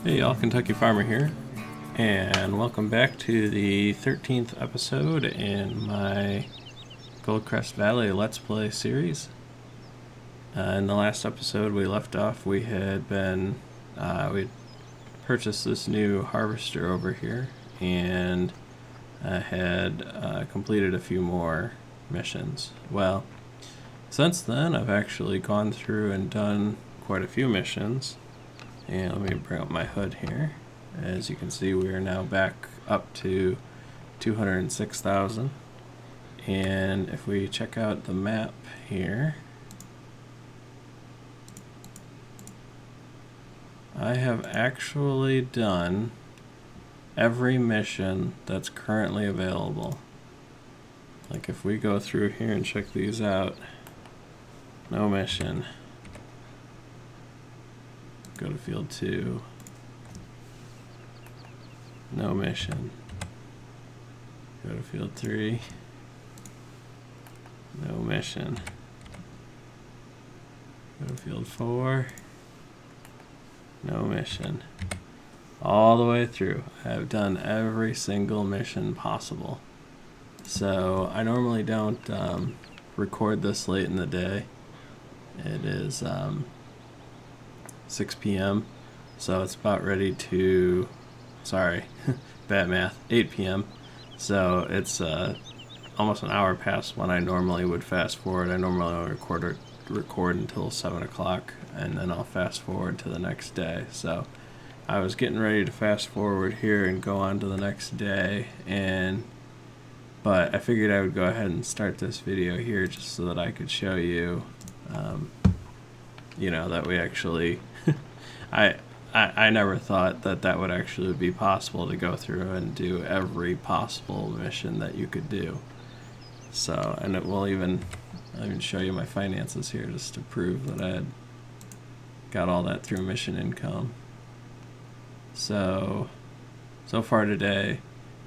Hey y'all, Kentucky Farmer here, and welcome back to the 13th episode in my Goldcrest Valley Let's Play series. In the last episode we left off, we had purchased this new harvester over here, and had completed a few more missions. Well, since then I've actually gone through and done quite a few missions. And let me bring up my HUD here. As you can see, we are now back up to 206,000. And if we check out the map here, I have actually done every mission that's currently available. Like if we go through here and check these out, no mission. Go to field 2. No mission. Go to field 3. No mission. Go to field 4. No mission. All the way through. I've done every single mission possible. So I normally don't record this late in the day. It is 6 p.m. so it's about ready to, sorry, bad math, 8 p.m. so it's almost an hour past when I normally would fast forward. I normally only record until 7 o'clock, and then I'll fast forward to the next day. So I was getting ready to fast forward here and go on to the next day, but I figured I would go ahead and start this video here just so that I could show you that we actually I never thought that would actually be possible to go through and do every possible mission that you could do. So, and I'll even show you my finances here just to prove that I had got all that through mission income. So far today,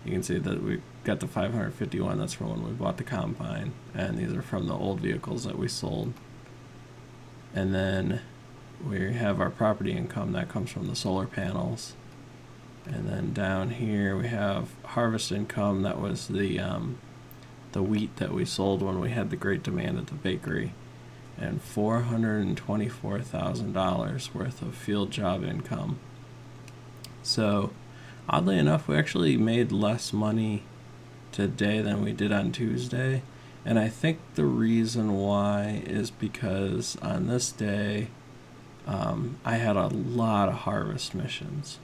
you can see that we got the 551. That's from when we bought the combine, and these are from the old vehicles that we sold. And then we have our property income that comes from the solar panels. And then down here we have harvest income. That was the wheat that we sold when we had the great demand at the bakery. And $424,000 worth of field job income. So oddly enough, we actually made less money today than we did on Tuesday. And I think the reason why is because on this day, I had a lot of harvest missions.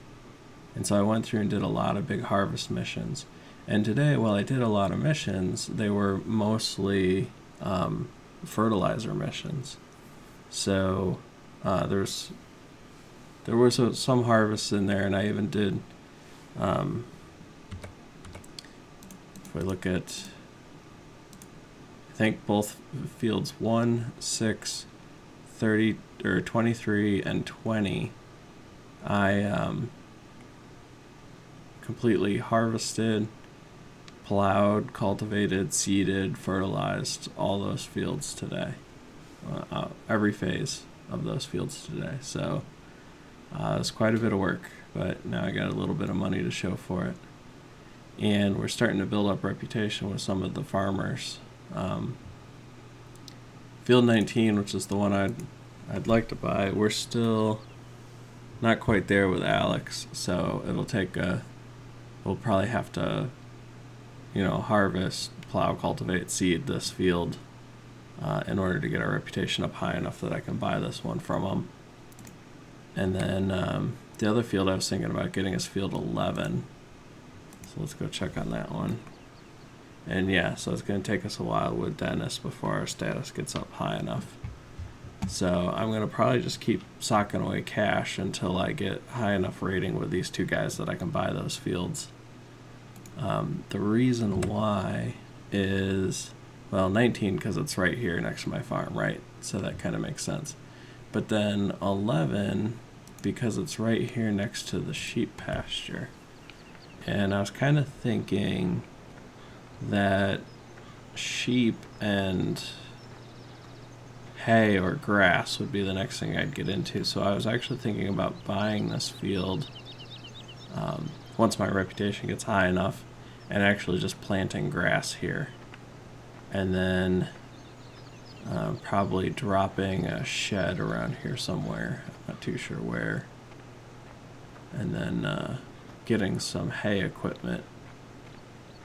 And so I went through and did a lot of big harvest missions. And today, while I did a lot of missions, they were mostly fertilizer missions. So there was some harvests in there, and I even did, if we look at, I think both fields 1, 6, 30, or 23, and 20, I completely harvested, plowed, cultivated, seeded, fertilized all those fields today. Every phase of those fields today. So it's quite a bit of work, but now I got a little bit of money to show for it. And we're starting to build up reputation with some of the farmers. Field 19, which is the one I'd like to buy, we're still not quite there with Alex, so it'll take we'll probably have to, harvest, plow, cultivate, seed this field in order to get our reputation up high enough that I can buy this one from him. And then the other field I was thinking about getting is field 11. So let's go check on that one. And yeah, so it's going to take us a while with Dennis before our status gets up high enough. So I'm going to probably just keep socking away cash until I get high enough rating with these two guys that I can buy those fields. The reason why is, well, 19 because it's right here next to my farm, right? So that kind of makes sense. But then 11 because it's right here next to the sheep pasture. And I was kind of thinking that sheep and hay or grass would be the next thing I'd get into. So I was actually thinking about buying this field once my reputation gets high enough, and actually just planting grass here. And then probably dropping a shed around here somewhere. I'm not too sure where. And then getting some hay equipment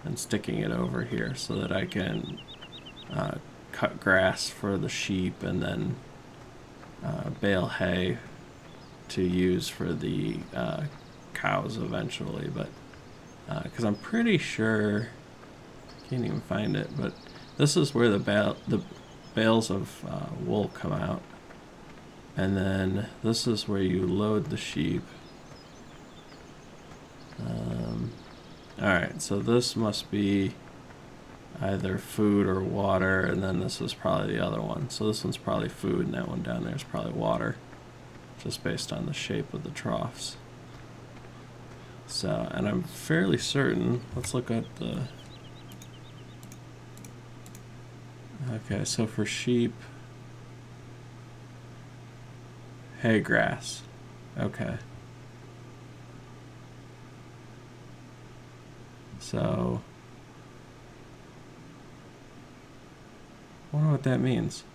and sticking it over here so that I can cut grass for the sheep and then bale hay to use for the cows eventually. But because I'm pretty sure, can't even find it, but this is where the bales of wool come out, and then this is where you load the sheep. Alright, so this must be either food or water, and then this is probably the other one. So this one's probably food, and that one down there is probably water, just based on the shape of the troughs. So, and I'm fairly certain, let's look at the... Okay, so for sheep, hay grass. Okay. So, I wonder what that means.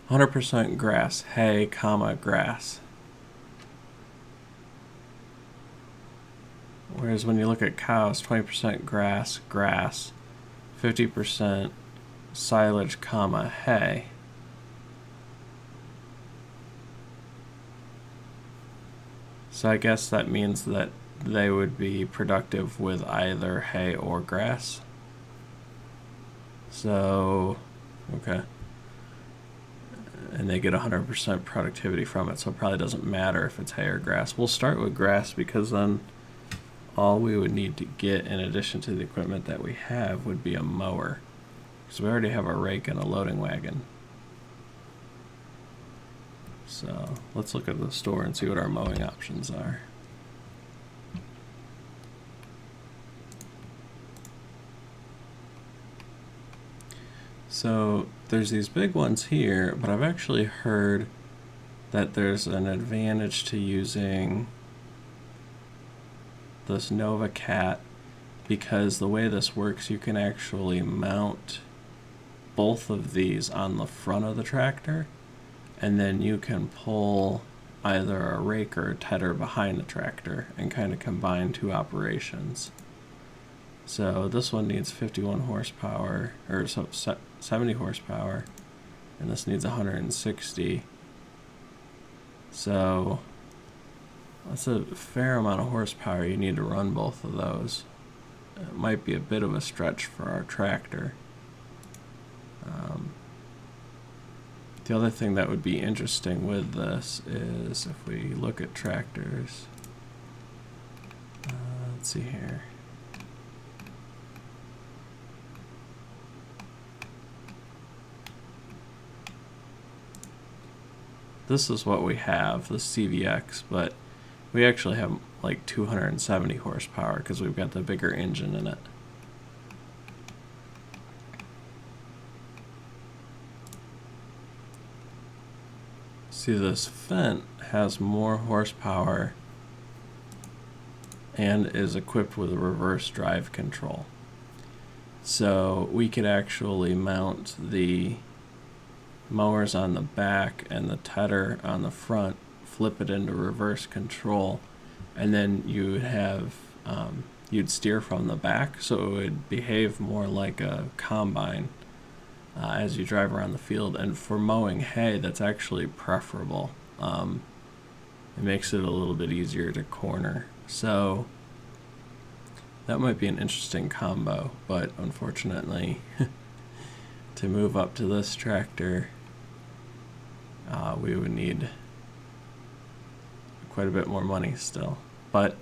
100% grass, hay, comma, grass. Whereas when you look at cows, 20% grass, grass, 50% silage, comma, hay. So I guess that means that they would be productive with either hay or grass. So, okay. And they get 100% productivity from it, so it probably doesn't matter if it's hay or grass. We'll start with grass because then all we would need to get in addition to the equipment that we have would be a mower. Because we already have a rake and a loading wagon. So let's look at the store and see what our mowing options are. So there's these big ones here, but I've actually heard that there's an advantage to using this Nova Cat, because the way this works, you can actually mount both of these on the front of the tractor, and then you can pull either a rake or a tedder behind the tractor and kind of combine two operations. So this one needs 51 horsepower, or 70 horsepower, and this needs 160. So that's a fair amount of horsepower you need to run both of those. It might be a bit of a stretch for our tractor. The other thing that would be interesting with this is if we look at tractors. Let's see here. This is what we have, the CVX, but we actually have like 270 horsepower because we've got the bigger engine in it. See, this Fendt has more horsepower and is equipped with a reverse drive control. So we could actually mount the mowers on the back and the tedder on the front, flip it into reverse control, and then you would have you'd steer from the back, so it would behave more like a combine as you drive around the field. And for mowing hay, that's actually preferable. It makes it a little bit easier to corner, so that might be an interesting combo. But unfortunately, to move up to this tractor, we would need quite a bit more money still. But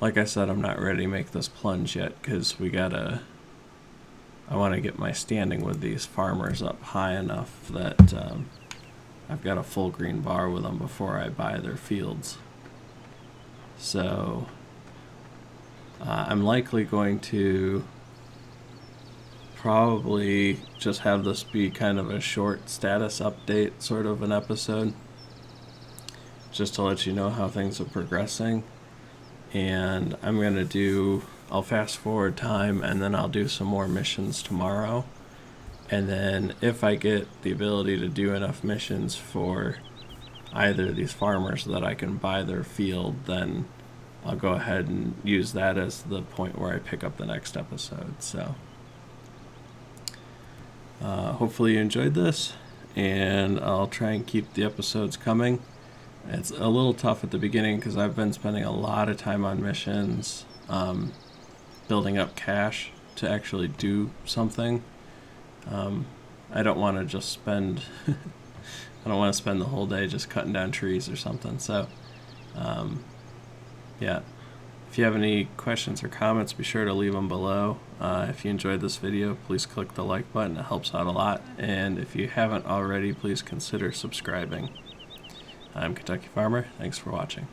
like I said, I'm not ready to make this plunge yet because I want to get my standing with these farmers up high enough that I've got a full green bar with them before I buy their fields. So I'm likely going to probably just have this be kind of a short status update sort of an episode, just to let you know how things are progressing. and I'll fast forward time, and then I'll do some more missions tomorrow. And then if I get the ability to do enough missions for either of these farmers that I can buy their field, then I'll go ahead and use that as the point where I pick up the next episode. So hopefully you enjoyed this, and I'll try and keep the episodes coming. It's a little tough at the beginning because I've been spending a lot of time on missions, building up cash to actually do something. I don't want to just spend I don't want to spend the whole day just cutting down trees or something. So yeah, if you have any questions or comments, be sure to leave them below. If you enjoyed this video, please click the like button. It helps out a lot. And if you haven't already, please consider subscribing. I'm Kentucky Farmer. Thanks for watching.